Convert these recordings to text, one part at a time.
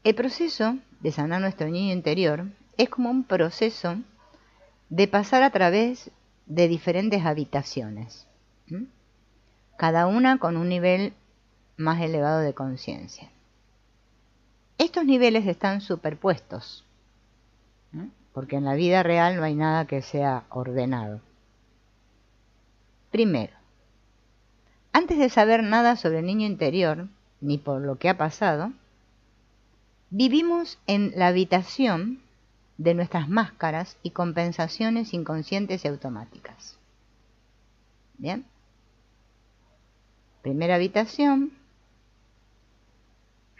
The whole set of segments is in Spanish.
El proceso de sanar nuestro niño interior es como un proceso de pasar a través de diferentes habitaciones, cada una con un nivel más elevado de conciencia. Estos niveles están superpuestos, porque en la vida real no hay nada que sea ordenado. Primero, antes de saber nada sobre el niño interior, ni por lo que ha pasado, vivimos en la habitación de nuestras máscaras y compensaciones inconscientes y automáticas. ¿Bien? Primera habitación,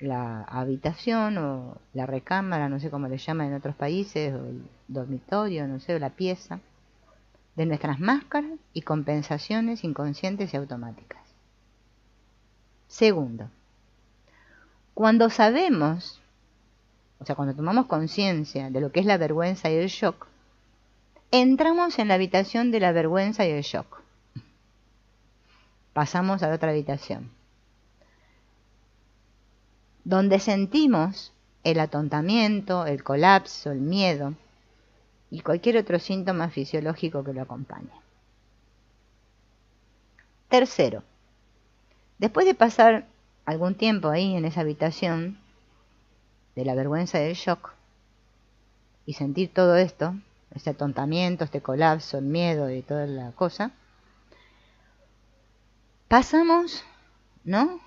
la habitación o la recámara, no sé cómo le llaman en otros países, o el dormitorio, no sé, o la pieza, de nuestras máscaras y compensaciones inconscientes y automáticas. Segundo, cuando sabemos, o sea, cuando tomamos conciencia de lo que es la vergüenza y el shock, entramos en la habitación de la vergüenza y el shock. Pasamos a la otra habitación, donde sentimos el atontamiento, el colapso, el miedo y cualquier otro síntoma fisiológico que lo acompañe. Tercero, después de pasar algún tiempo ahí en esa habitación de la vergüenza y del shock y sentir todo esto, este atontamiento, este colapso, el miedo y toda la cosa, pasamos, ¿no?,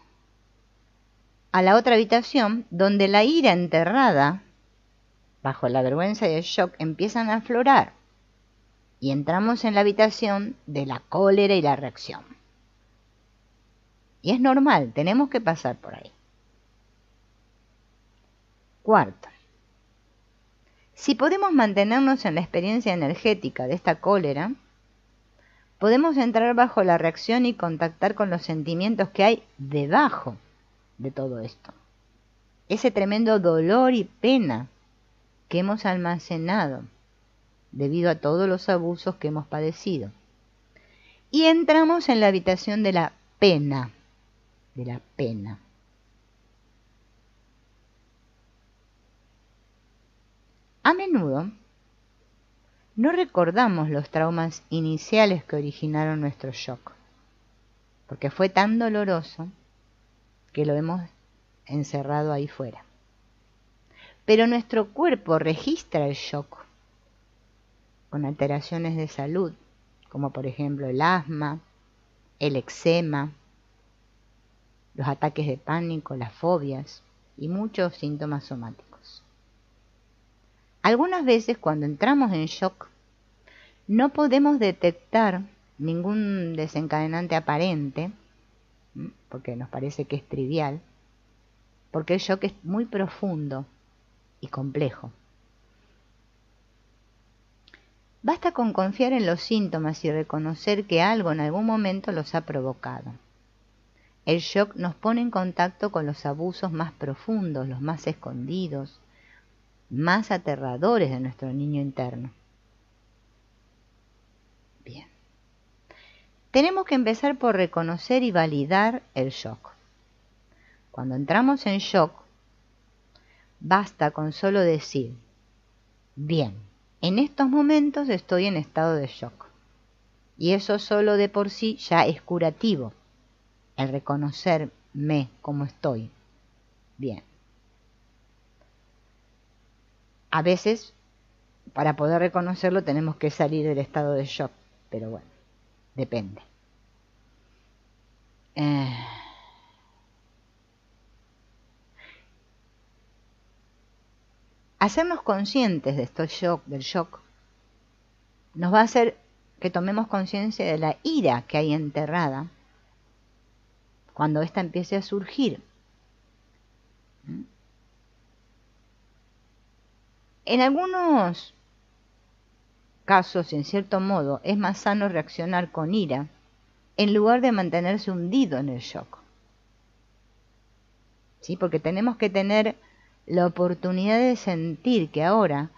a la otra habitación donde la ira enterrada bajo la vergüenza y el shock empiezan a aflorar y entramos en la habitación de la cólera y la reacción. Y es normal, tenemos que pasar por ahí. Cuarto, si podemos mantenernos en la experiencia energética de esta cólera, podemos entrar bajo la reacción y contactar con los sentimientos que hay debajo de todo esto. Ese tremendo dolor y pena que hemos almacenado debido a todos los abusos que hemos padecido. Y entramos en la habitación de la pena, A menudo no recordamos los traumas iniciales que originaron nuestro shock, porque fue tan doloroso que lo hemos encerrado ahí fuera. Pero nuestro cuerpo registra el shock con alteraciones de salud, como por ejemplo el asma, el eczema, los ataques de pánico, las fobias y muchos síntomas somáticos. Algunas veces cuando entramos en shock no podemos detectar ningún desencadenante aparente, porque nos parece que es trivial, porque el shock es muy profundo y complejo. Basta con confiar en los síntomas y reconocer que algo en algún momento los ha provocado. El shock nos pone en contacto con los abusos más profundos, los más escondidos, más aterradores de nuestro niño interno. Bien. Tenemos que empezar por reconocer y validar el shock. Cuando entramos en shock, basta con solo decir, bien, en estos momentos estoy en estado de shock. Y eso solo de por sí ya es curativo, el reconocerme como estoy. Bien. A veces, para poder reconocerlo, tenemos que salir del estado de shock, pero bueno, depende. Hacernos conscientes de estos del shock, nos va a hacer que tomemos conciencia de la ira que hay enterrada cuando ésta empiece a surgir. En algunos casos, en cierto modo, es más sano reaccionar con ira en lugar de mantenerse hundido en el shock. ¿Sí? Porque tenemos que tener la oportunidad de sentir que ahora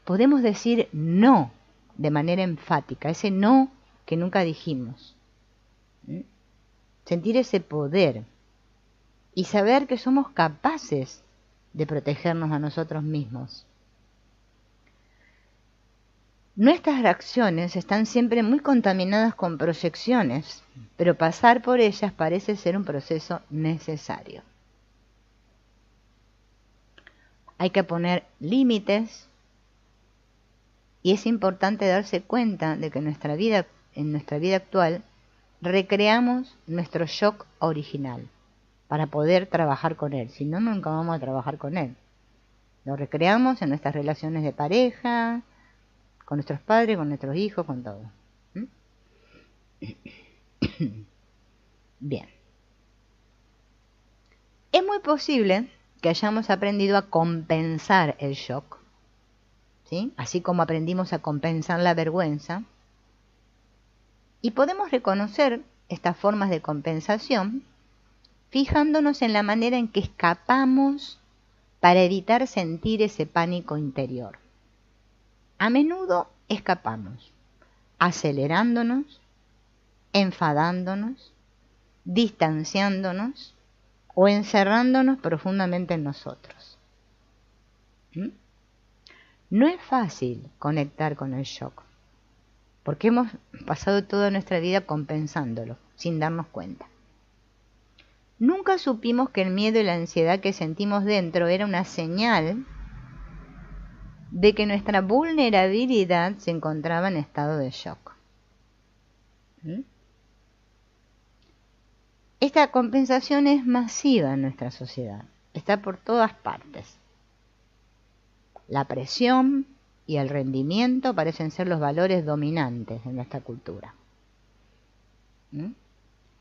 podemos decir no de manera enfática, ese no que nunca dijimos. Sentir ese poder y saber que somos capaces de protegernos a nosotros mismos. Nuestras reacciones están siempre muy contaminadas con proyecciones, pero pasar por ellas parece ser un proceso necesario. Hay que poner límites y es importante darse cuenta de que en nuestra vida actual recreamos nuestro shock original para poder trabajar con él. Si no, nunca vamos a trabajar con él. Lo recreamos en nuestras relaciones de pareja, con nuestros padres, con nuestros hijos, con todo. Bien. Es muy posible que hayamos aprendido a compensar el shock, ¿sí? Así como aprendimos a compensar la vergüenza. Y podemos reconocer estas formas de compensación fijándonos en la manera en que escapamos para evitar sentir ese pánico interior. A menudo escapamos, acelerándonos, enfadándonos, distanciándonos o encerrándonos profundamente en nosotros. No es fácil conectar con el shock, porque hemos pasado toda nuestra vida compensándolo, sin darnos cuenta. Nunca supimos que el miedo y la ansiedad que sentimos dentro era una señal de que nuestra vulnerabilidad se encontraba en estado de shock. Esta compensación es masiva en nuestra sociedad, está por todas partes. La presión y el rendimiento parecen ser los valores dominantes en nuestra cultura.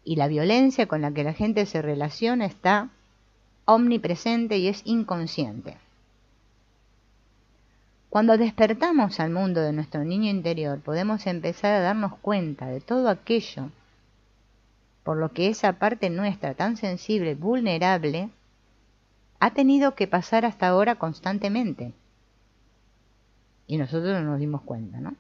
Y la violencia con la que la gente se relaciona está omnipresente y es inconsciente. Cuando despertamos al mundo de nuestro niño interior, podemos empezar a darnos cuenta de todo aquello por lo que esa parte nuestra tan sensible, vulnerable, ha tenido que pasar hasta ahora constantemente. Y nosotros no nos dimos cuenta, ¿no?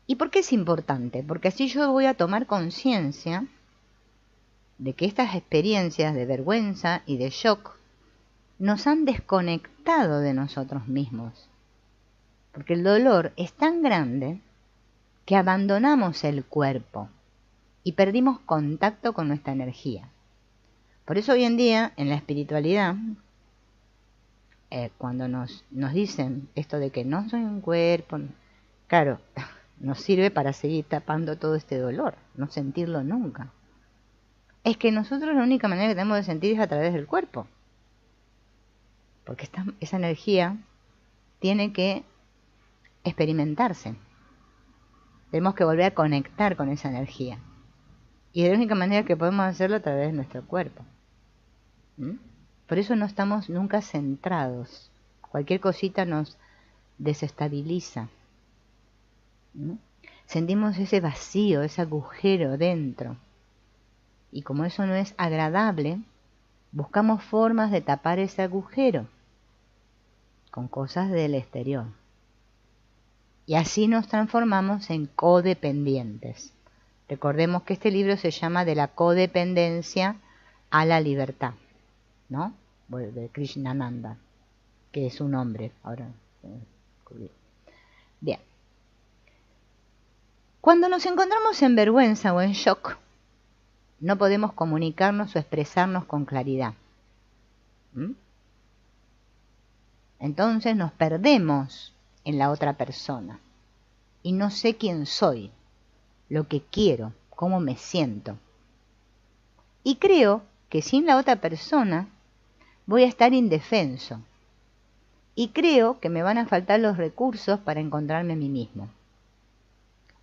¿Y por qué es importante? Porque así yo voy a tomar conciencia de que estas experiencias de vergüenza y de shock nos han desconectado de nosotros mismos. Porque el dolor es tan grande que abandonamos el cuerpo y perdimos contacto con nuestra energía. Por eso hoy en día, en la espiritualidad, cuando nos dicen esto de que no soy un cuerpo, claro, nos sirve para seguir tapando todo este dolor, no sentirlo nunca. Es que nosotros la única manera que tenemos de sentir es a través del cuerpo. Porque esa energía tiene que experimentarse. Tenemos que volver a conectar con esa energía. Y de la única manera que podemos hacerlo a través de nuestro cuerpo. Por eso no estamos nunca centrados. Cualquier cosita nos desestabiliza. Sentimos ese vacío, ese agujero dentro. Y como eso no es agradable, buscamos formas de tapar ese agujero con cosas del exterior. Y así nos transformamos en codependientes. Recordemos que este libro se llama De la codependencia a la libertad, ¿no? De Krishnananda, que es un hombre. Ahora, bien. Cuando nos encontramos en vergüenza o en shock, no podemos comunicarnos o expresarnos con claridad. Entonces nos perdemos en la otra persona y no sé quién soy, lo que quiero, cómo me siento. Y creo que sin la otra persona voy a estar indefenso y creo que me van a faltar los recursos para encontrarme a mí mismo.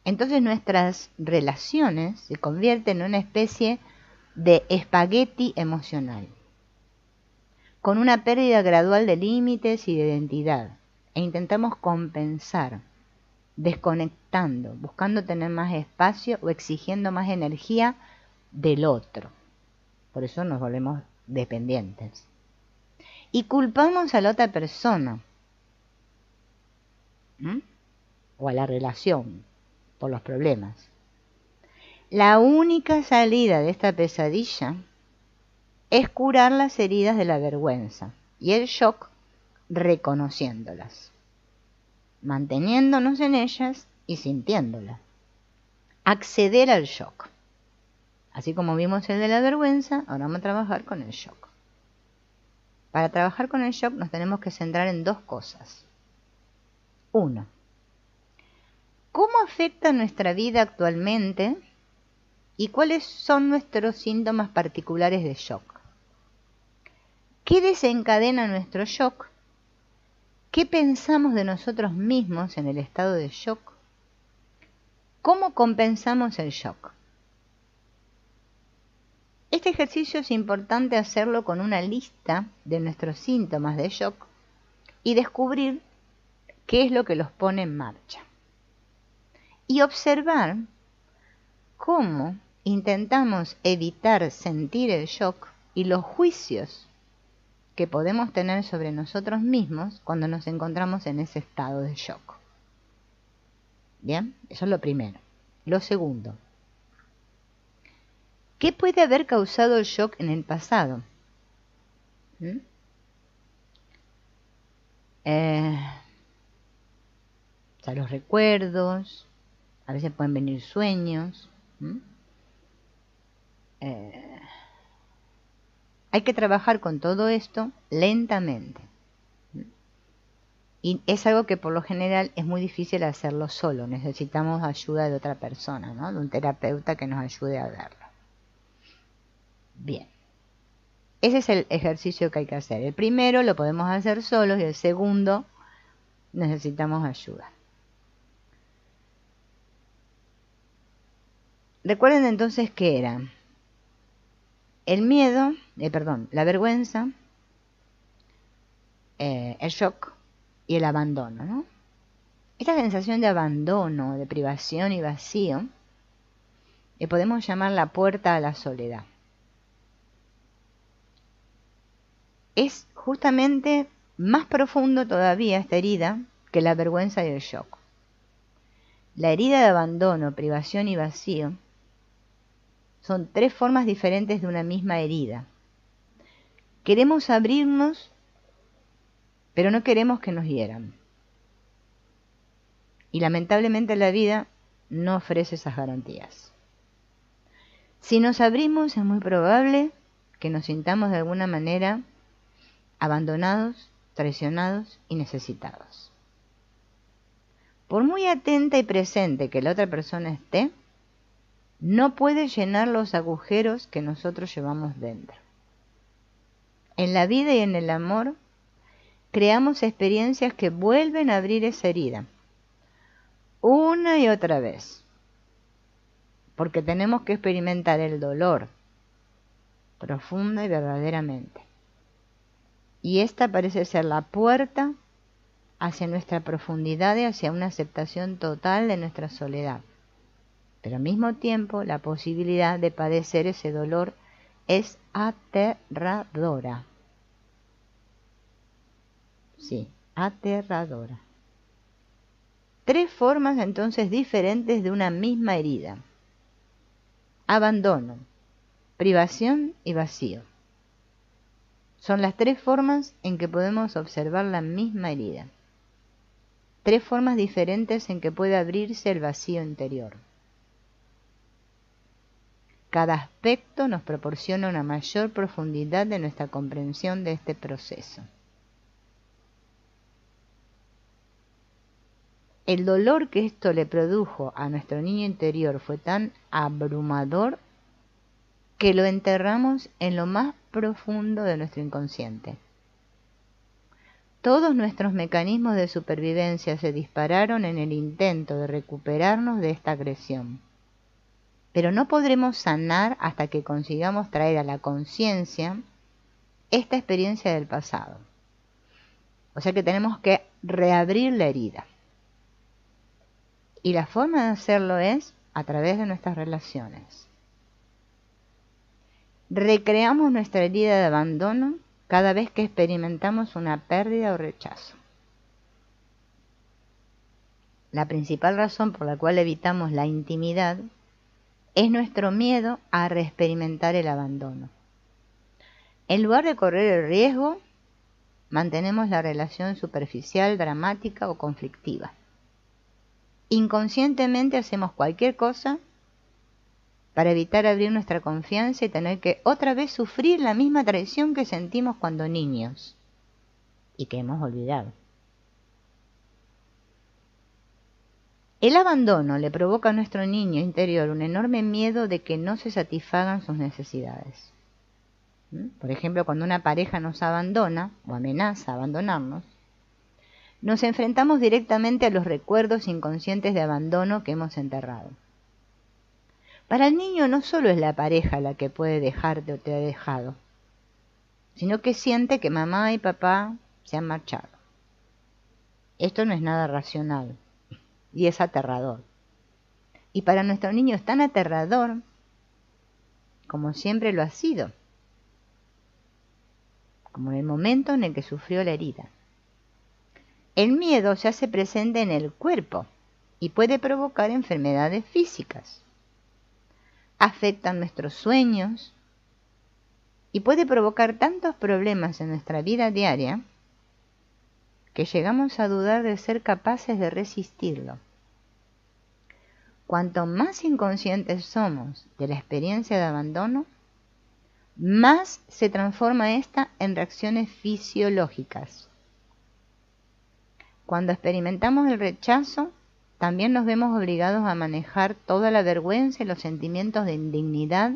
Entonces nuestras relaciones se convierten en una especie de espagueti emocional, con una pérdida gradual de límites y de identidad, e intentamos compensar, desconectando, buscando tener más espacio o exigiendo más energía del otro. Por eso nos volvemos dependientes. Y culpamos a la otra persona, o a la relación, por los problemas. La única salida de esta pesadilla es curar las heridas de la vergüenza y el shock reconociéndolas, manteniéndonos en ellas y sintiéndolas. Acceder al shock. Así como vimos el de la vergüenza, ahora vamos a trabajar con el shock. Para trabajar con el shock nos tenemos que centrar en dos cosas. 1. ¿Cómo afecta nuestra vida actualmente y cuáles son nuestros síntomas particulares de shock? ¿Qué desencadena nuestro shock? ¿Qué pensamos de nosotros mismos en el estado de shock? ¿Cómo compensamos el shock? Este ejercicio es importante hacerlo con una lista de nuestros síntomas de shock y descubrir qué es lo que los pone en marcha. Y observar cómo intentamos evitar sentir el shock y los juicios que podemos tener sobre nosotros mismos cuando nos encontramos en ese estado de shock. Bien, eso es lo primero. Lo segundo, ¿qué puede haber causado el shock en el pasado? O sea, los recuerdos, a veces pueden venir sueños. Hay que trabajar con todo esto lentamente. Y es algo que por lo general es muy difícil hacerlo solo. Necesitamos ayuda de otra persona, ¿no? De un terapeuta que nos ayude a verlo. Bien. Ese es el ejercicio que hay que hacer. El primero lo podemos hacer solos y el segundo necesitamos ayuda. Recuerden entonces qué era. El miedo, la vergüenza, el shock y el abandono, ¿no? Esta sensación de abandono, de privación y vacío, le podemos llamar la puerta a la soledad. Es justamente más profundo todavía esta herida que la vergüenza y el shock. La herida de abandono, privación y vacío son 3 formas diferentes de una misma herida. Queremos abrirnos, pero no queremos que nos hieran. Y lamentablemente la vida no ofrece esas garantías. Si nos abrimos es muy probable que nos sintamos de alguna manera abandonados, traicionados y necesitados. Por muy atenta y presente que la otra persona esté, no puede llenar los agujeros que nosotros llevamos dentro. En la vida y en el amor, creamos experiencias que vuelven a abrir esa herida, una y otra vez, porque tenemos que experimentar el dolor, profunda y verdaderamente. Y esta parece ser la puerta hacia nuestra profundidad y hacia una aceptación total de nuestra soledad. Pero al mismo tiempo, la posibilidad de padecer ese dolor es aterradora. Sí, aterradora. 3 formas entonces diferentes de una misma herida. Abandono, privación y vacío. Son las 3 formas en que podemos observar la misma herida. 3 formas diferentes en que puede abrirse el vacío interior. Cada aspecto nos proporciona una mayor profundidad de nuestra comprensión de este proceso. El dolor que esto le produjo a nuestro niño interior fue tan abrumador que lo enterramos en lo más profundo de nuestro inconsciente. Todos nuestros mecanismos de supervivencia se dispararon en el intento de recuperarnos de esta agresión. Pero no podremos sanar hasta que consigamos traer a la conciencia esta experiencia del pasado. O sea que tenemos que reabrir la herida. Y la forma de hacerlo es a través de nuestras relaciones. Recreamos nuestra herida de abandono cada vez que experimentamos una pérdida o rechazo. La principal razón por la cual evitamos la intimidad es nuestro miedo a reexperimentar el abandono. En lugar de correr el riesgo, mantenemos la relación superficial, dramática o conflictiva. Inconscientemente hacemos cualquier cosa para evitar abrir nuestra confianza y tener que otra vez sufrir la misma traición que sentimos cuando niños y que hemos olvidado. El abandono le provoca a nuestro niño interior un enorme miedo de que no se satisfagan sus necesidades. Por ejemplo, cuando una pareja nos abandona o amenaza a abandonarnos, nos enfrentamos directamente a los recuerdos inconscientes de abandono que hemos enterrado. Para el niño no solo es la pareja la que puede dejarte o te ha dejado, sino que siente que mamá y papá se han marchado. Esto no es nada racional y es aterrador. Y para nuestro niño es tan aterrador como siempre lo ha sido, como en el momento en el que sufrió la herida. El miedo se hace presente en el cuerpo y puede provocar enfermedades físicas. Afecta nuestros sueños y puede provocar tantos problemas en nuestra vida diaria que llegamos a dudar de ser capaces de resistirlo. Cuanto más inconscientes somos de la experiencia de abandono, más se transforma esta en reacciones fisiológicas. Cuando experimentamos el rechazo, también nos vemos obligados a manejar toda la vergüenza y los sentimientos de indignidad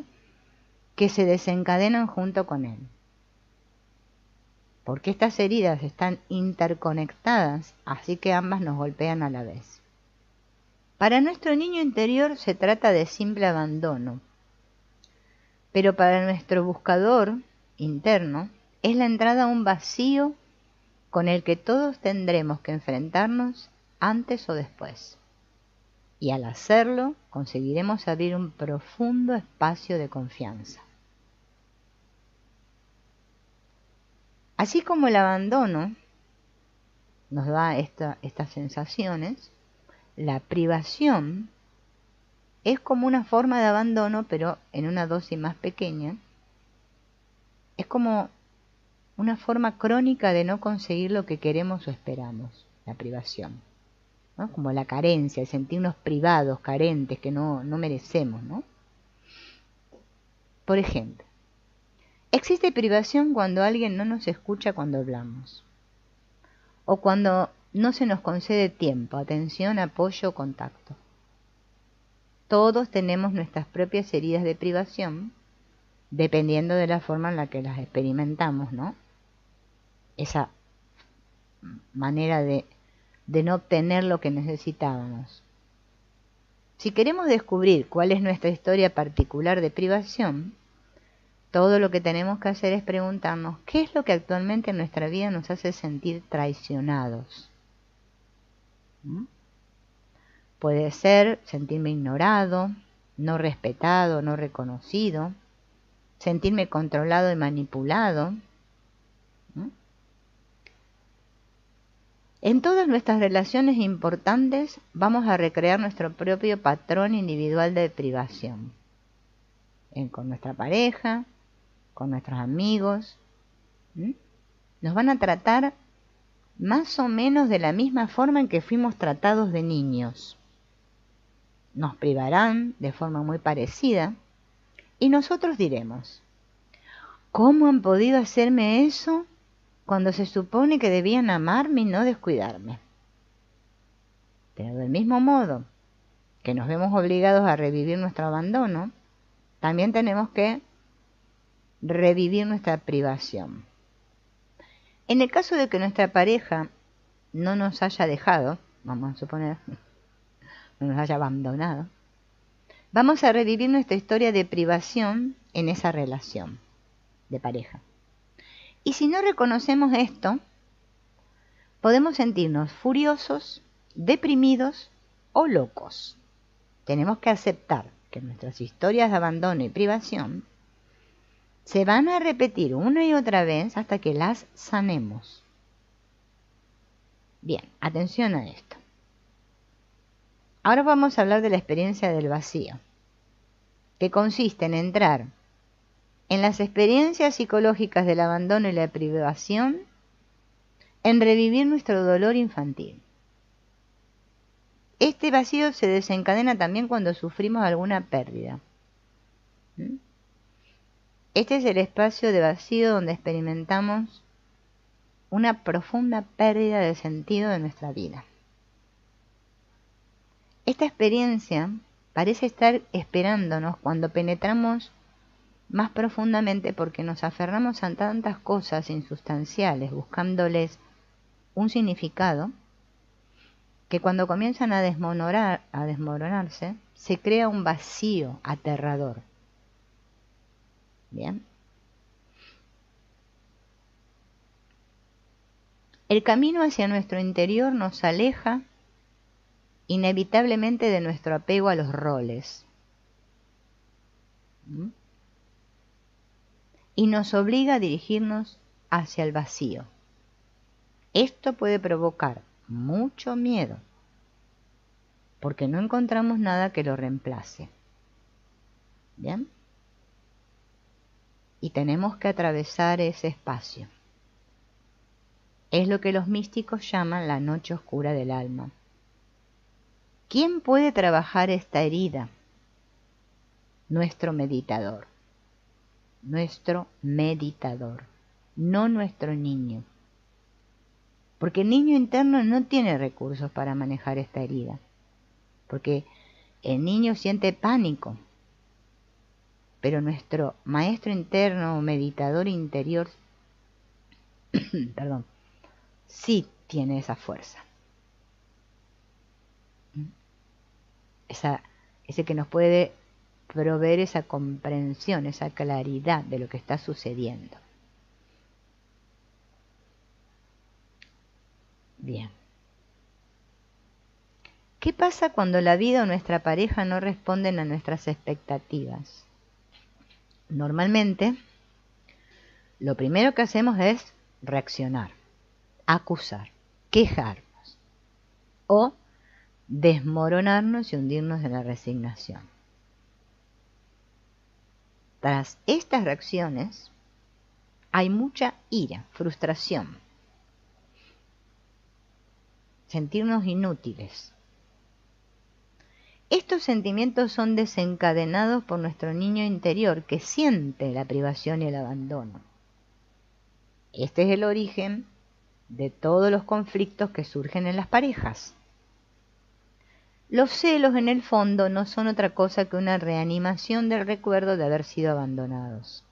que se desencadenan junto con él. Porque estas heridas están interconectadas, así que ambas nos golpean a la vez. Para nuestro niño interior se trata de simple abandono, pero para nuestro buscador interno es la entrada a un vacío con el que todos tendremos que enfrentarnos antes o después. Y al hacerlo, conseguiremos abrir un profundo espacio de confianza. Así como el abandono nos da estas sensaciones, la privación es como una forma de abandono, pero en una dosis más pequeña. Es como una forma crónica de no conseguir lo que queremos o esperamos, la privación, ¿no? Como la carencia, el sentirnos privados, carentes, que no merecemos, ¿no? Por ejemplo, existe privación cuando alguien no nos escucha cuando hablamos, o cuando no se nos concede tiempo, atención, apoyo o contacto. Todos tenemos nuestras propias heridas de privación, dependiendo de la forma en la que las experimentamos, ¿no? Esa manera de no obtener lo que necesitábamos. Si queremos descubrir cuál es nuestra historia particular de privación, todo lo que tenemos que hacer es preguntarnos qué es lo que actualmente en nuestra vida nos hace sentir traicionados. Puede ser sentirme ignorado, no respetado, no reconocido, sentirme controlado y manipulado. En todas nuestras relaciones importantes vamos a recrear nuestro propio patrón individual de privación. Con nuestra pareja, con nuestros amigos. Nos van a tratar más o menos de la misma forma en que fuimos tratados de niños. Nos privarán de forma muy parecida y nosotros diremos: ¿cómo han podido hacerme eso cuando se supone que debían amarme y no descuidarme? Pero del mismo modo que nos vemos obligados a revivir nuestro abandono, también tenemos que revivir nuestra privación. En el caso de que nuestra pareja no nos haya dejado, vamos a suponer, no nos haya abandonado, vamos a revivir nuestra historia de privación en esa relación de pareja. Y si no reconocemos esto, podemos sentirnos furiosos, deprimidos o locos. Tenemos que aceptar que nuestras historias de abandono y privación se van a repetir una y otra vez hasta que las sanemos. Bien, atención a esto. Ahora vamos a hablar de la experiencia del vacío, que consiste en entrar en las experiencias psicológicas del abandono y la privación, en revivir nuestro dolor infantil. Este vacío se desencadena también cuando sufrimos alguna pérdida. Este es el espacio de vacío donde experimentamos una profunda pérdida de sentido de nuestra vida. Esta experiencia parece estar esperándonos cuando penetramos más profundamente, porque nos aferramos a tantas cosas insustanciales, buscándoles un significado, que cuando comienzan a desmoronarse, se crea un vacío aterrador. Bien. El camino hacia nuestro interior nos aleja inevitablemente de nuestro apego a los roles. Y nos obliga a dirigirnos hacia el vacío. Esto puede provocar mucho miedo, porque no encontramos nada que lo reemplace. ¿Bien? Y tenemos que atravesar ese espacio. Es lo que los místicos llaman la noche oscura del alma. ¿Quién puede trabajar esta herida? Nuestro meditador. Nuestro meditador, no nuestro niño. Porque el niño interno no tiene recursos para manejar esta herida. Porque el niño siente pánico. Pero nuestro maestro interno o meditador interior, perdón, sí tiene esa fuerza. Ese que nos puede proveer esa comprensión, esa claridad de lo que está sucediendo. Bien. ¿Qué pasa cuando la vida o nuestra pareja no responden a nuestras expectativas? Normalmente, lo primero que hacemos es reaccionar, acusar, quejarnos o desmoronarnos y hundirnos en la resignación. Tras estas reacciones hay mucha ira, frustración, sentirnos inútiles. Estos sentimientos son desencadenados por nuestro niño interior, que siente la privación y el abandono. Este es el origen de todos los conflictos que surgen en las parejas. Los celos, en el fondo, no son otra cosa que una reanimación del recuerdo de haber sido abandonados.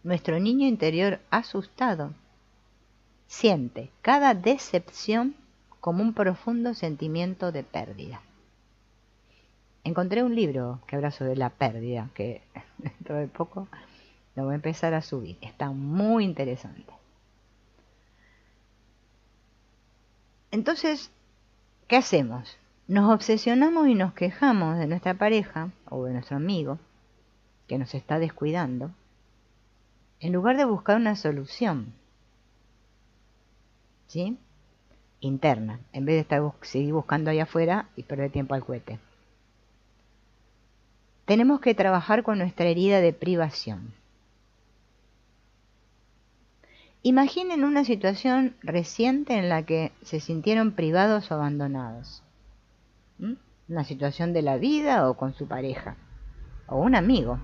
Nuestro niño interior asustado siente cada decepción como un profundo sentimiento de pérdida. Encontré un libro que habla sobre la pérdida, que dentro de poco lo voy a empezar a subir. Está muy interesante. Entonces, ¿qué hacemos? Nos obsesionamos y nos quejamos de nuestra pareja o de nuestro amigo que nos está descuidando, en lugar de buscar una solución, ¿sí? Interna, en vez de seguir buscando allá afuera y perder tiempo al cohete. Tenemos que trabajar con nuestra herida de privación. Imaginen una situación reciente en la que se sintieron privados o abandonados. Una situación de la vida o con su pareja, o un amigo,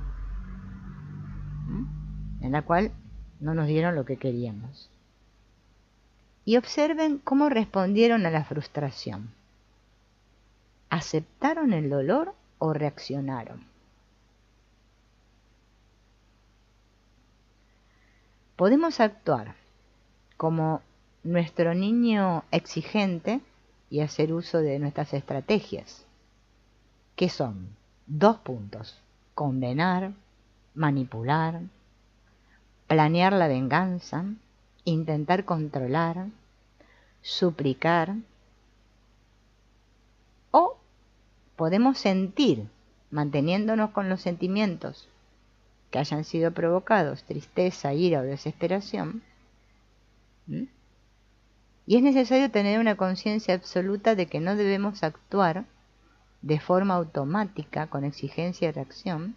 en la cual no nos dieron lo que queríamos. Y observen cómo respondieron a la frustración. ¿Aceptaron el dolor o reaccionaron? Podemos actuar como nuestro niño exigente y hacer uso de nuestras estrategias, que son 2 puntos: condenar, manipular, planear la venganza, intentar controlar, suplicar, o podemos sentir, manteniéndonos con los sentimientos que hayan sido provocados, tristeza, ira o desesperación. Y es necesario tener una conciencia absoluta de que no debemos actuar de forma automática con exigencia y reacción,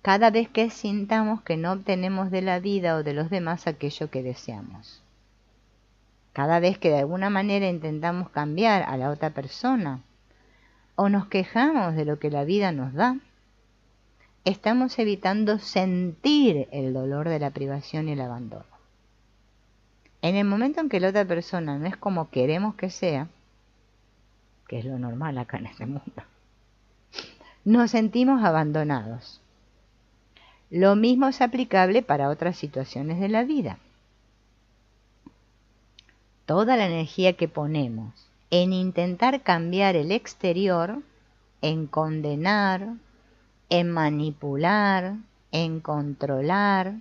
cada vez que sintamos que no obtenemos de la vida o de los demás aquello que deseamos. Cada vez que de alguna manera intentamos cambiar a la otra persona o nos quejamos de lo que la vida nos da, estamos evitando sentir el dolor de la privación y el abandono. En el momento en que la otra persona no es como queremos que sea, que es lo normal acá en este mundo, nos sentimos abandonados. Lo mismo es aplicable para otras situaciones de la vida. Toda la energía que ponemos en intentar cambiar el exterior, en condenar, en manipular, en controlar,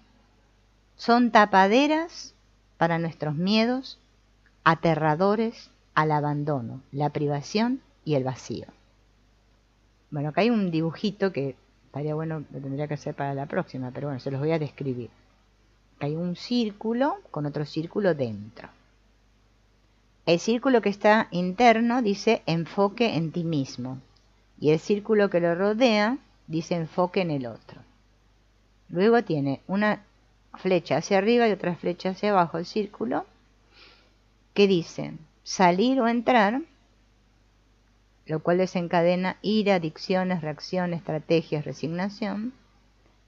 son tapaderas para nuestros miedos aterradores al abandono, la privación y el vacío. Bueno, acá hay un dibujito que estaría bueno, lo tendría que hacer para la próxima, pero bueno, se los voy a describir. Acá hay un círculo con otro círculo dentro. El círculo que está interno dice enfoque en ti mismo y el círculo que lo rodea dice enfoque en el otro. Luego tiene una flecha hacia arriba y otra flecha hacia abajo el círculo que dice salir o entrar, lo cual desencadena ira, adicciones, reacción, estrategias, resignación.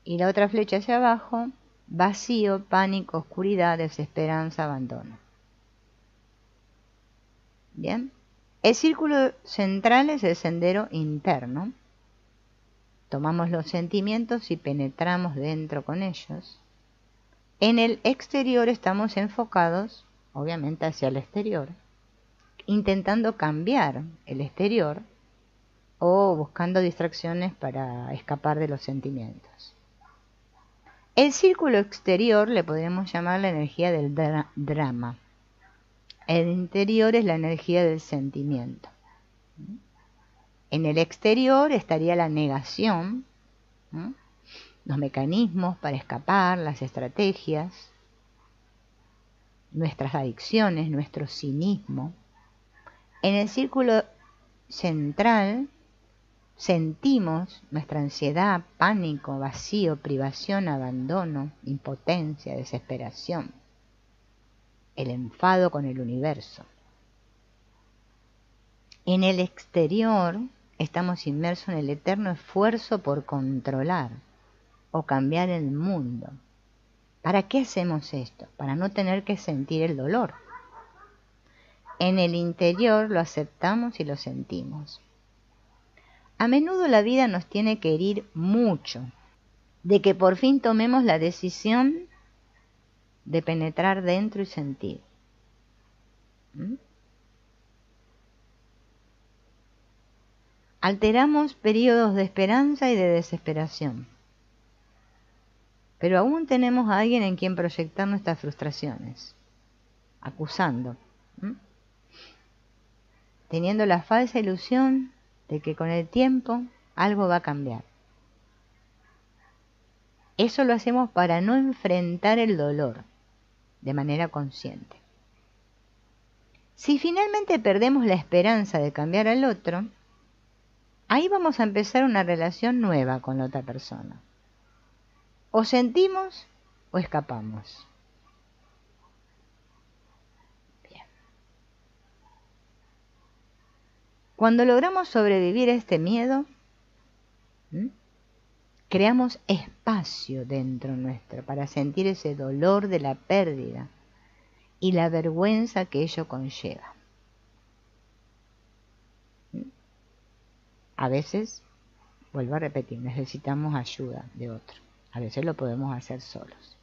Y la otra flecha hacia abajo, vacío, pánico, oscuridad, desesperanza, abandono. Bien. El círculo central es el sendero interno. Tomamos los sentimientos y penetramos dentro con ellos. En el exterior estamos enfocados, obviamente, hacia el exterior, intentando cambiar el exterior o buscando distracciones para escapar de los sentimientos. El círculo exterior le podemos llamar la energía del drama. El interior es la energía del sentimiento. En el exterior estaría la negación, ¿no? Los mecanismos para escapar, las estrategias, nuestras adicciones, nuestro cinismo. En el círculo central sentimos nuestra ansiedad, pánico, vacío, privación, abandono, impotencia, desesperación, el enfado con el universo. En el exterior estamos inmersos en el eterno esfuerzo por controlar o cambiar el mundo. ¿Para qué hacemos esto? Para no tener que sentir el dolor. En el interior lo aceptamos y lo sentimos. A menudo la vida nos tiene que herir mucho, de que por fin tomemos la decisión de penetrar dentro y sentir. Alteramos periodos de esperanza y de desesperación, pero aún tenemos a alguien en quien proyectar nuestras frustraciones, acusando, teniendo la falsa ilusión de que con el tiempo algo va a cambiar. Eso lo hacemos para no enfrentar el dolor de manera consciente. Si finalmente perdemos la esperanza de cambiar al otro, ahí vamos a empezar una relación nueva con la otra persona. O sentimos o escapamos. Bien. Cuando logramos sobrevivir a este miedo, creamos espacio dentro nuestro para sentir ese dolor de la pérdida y la vergüenza que ello conlleva. A veces, vuelvo a repetir, necesitamos ayuda de otro. A veces lo podemos hacer solos.